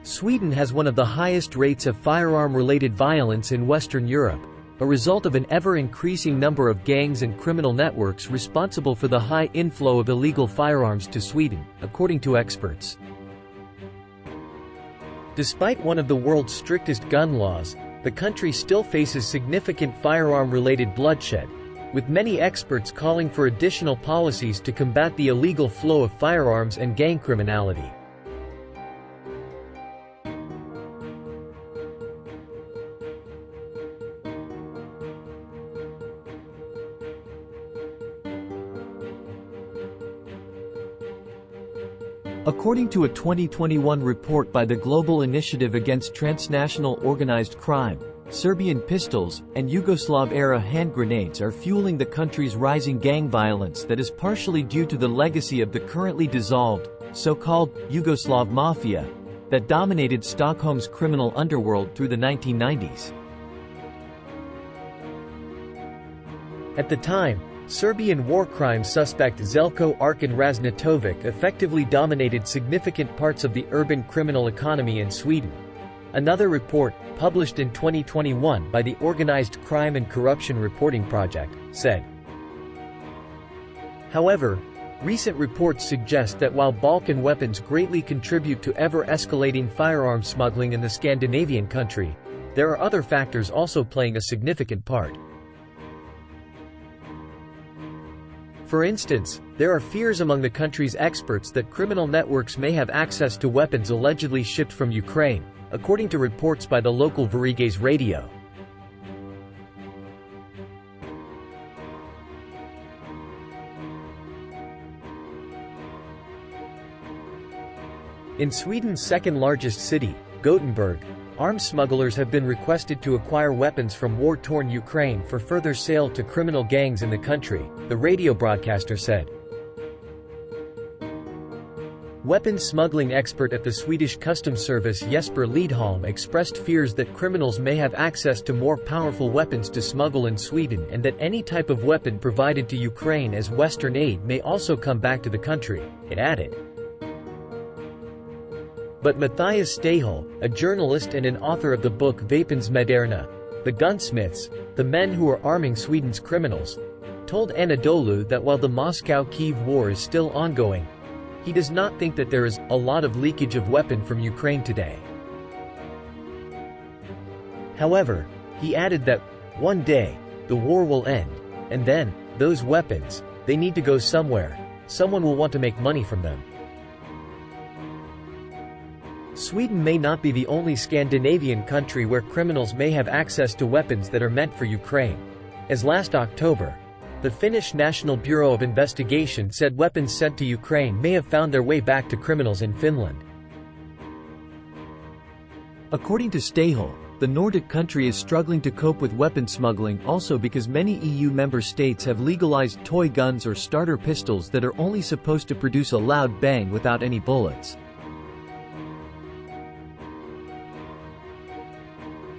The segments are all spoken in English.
Sweden has one of the highest rates of firearm-related violence in Western Europe, a result of an ever-increasing number of gangs and criminal networks responsible for the high inflow of illegal firearms to Sweden, according to experts. Despite one of the world's strictest gun laws, the country still faces significant firearm-related bloodshed, with many experts calling for additional policies to combat the illegal flow of firearms and gang criminality. According to a 2021 report by the Global Initiative Against Transnational Organized Crime, Serbian pistols and Yugoslav-era hand grenades are fueling the country's rising gang violence that is partially due to the legacy of the currently dissolved, so-called Yugoslav mafia, that dominated Stockholm's criminal underworld through the 1990s. At the time, Serbian war crimes suspect Zeljko Arkan Raznatovic effectively dominated significant parts of the urban criminal economy in Sweden. Another report, published in 2021 by the Organized Crime and Corruption Reporting Project, said. However, recent reports suggest that while Balkan weapons greatly contribute to ever-escalating firearms smuggling in the Scandinavian country, there are other factors also playing a significant part. For instance, there are fears among the country's experts that criminal networks may have access to weapons allegedly shipped from Ukraine, according to reports by the local Sveriges Radio. In Sweden's second-largest city, Gothenburg, arms smugglers have been requested to acquire weapons from war-torn Ukraine for further sale to criminal gangs in the country, the radio broadcaster said. Weapons smuggling expert at the Swedish Customs Service Jesper Lidholm expressed fears that criminals may have access to more powerful weapons to smuggle in Sweden and that any type of weapon provided to Ukraine as Western aid may also come back to the country, it added. But Matthias Stahel, a journalist and an author of the book Vapensmederna, The Gunsmiths, the men who are arming Sweden's criminals, told Anadolu that while the Moscow-Kyiv war is still ongoing, he does not think that there is a lot of leakage of weapons from Ukraine today. However, he added that, one day, the war will end, and then, those weapons, they need to go somewhere, someone will want to make money from them. Sweden may not be the only Scandinavian country where criminals may have access to weapons that are meant for Ukraine. As last October, the Finnish National Bureau of Investigation said weapons sent to Ukraine may have found their way back to criminals in Finland. According to Stahel, the Nordic country is struggling to cope with weapon smuggling also because many EU member states have legalized toy guns or starter pistols that are only supposed to produce a loud bang without any bullets.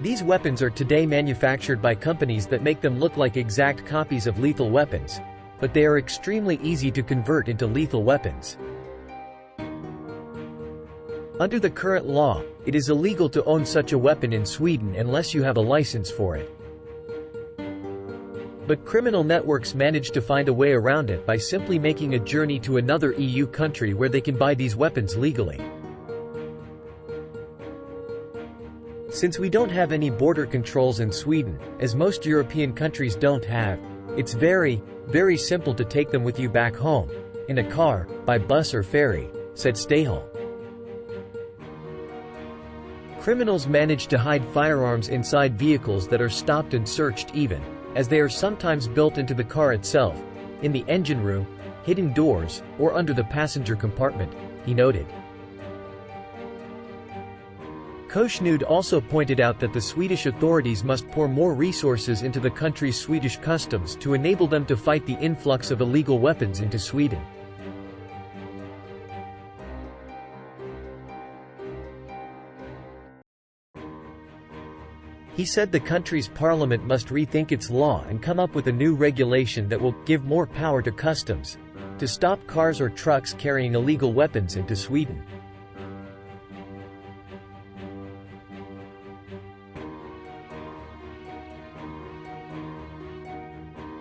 These weapons are today manufactured by companies that make them look like exact copies of lethal weapons, but they are extremely easy to convert into lethal weapons. Under the current law, it is illegal to own such a weapon in Sweden unless you have a license for it. But criminal networks manage to find a way around it by simply making a journey to another EU country where they can buy these weapons legally. Since we don't have any border controls in Sweden, as most European countries don't have, it's very, very simple to take them with you back home, in a car, by bus or ferry, said Stahel. Criminals manage to hide firearms inside vehicles that are stopped and searched even, as they are sometimes built into the car itself, in the engine room, hidden doors, or under the passenger compartment, he noted. Koshnud also pointed out that the Swedish authorities must pour more resources into the country's Swedish customs to enable them to fight the influx of illegal weapons into Sweden. He said the country's parliament must rethink its law and come up with a new regulation that will give more power to customs to stop cars or trucks carrying illegal weapons into Sweden.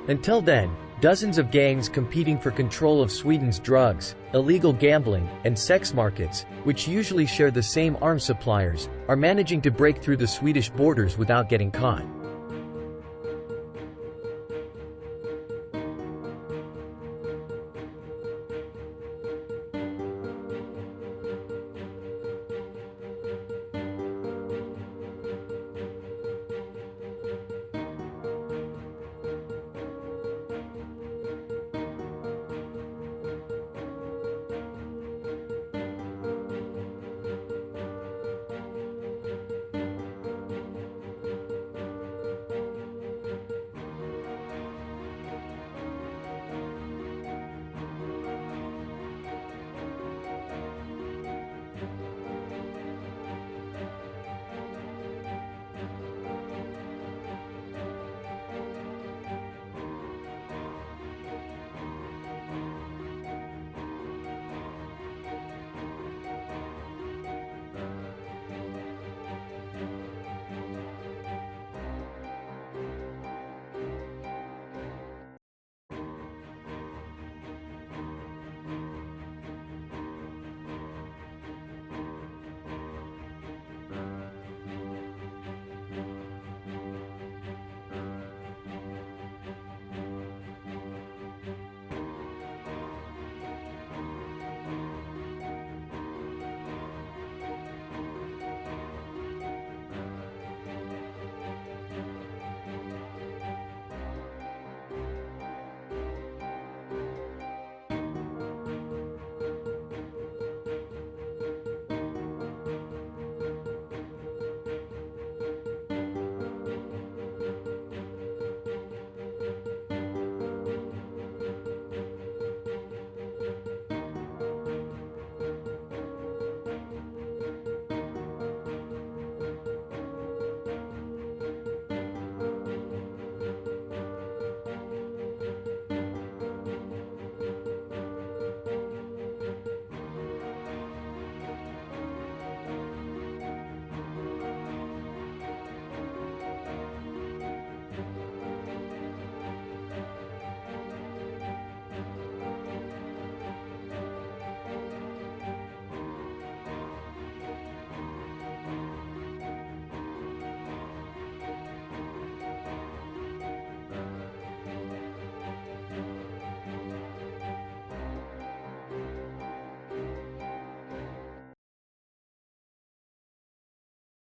Until then, dozens of gangs competing for control of Sweden's drugs, illegal gambling, and sex markets, which usually share the same arms suppliers, are managing to break through the Swedish borders without getting caught.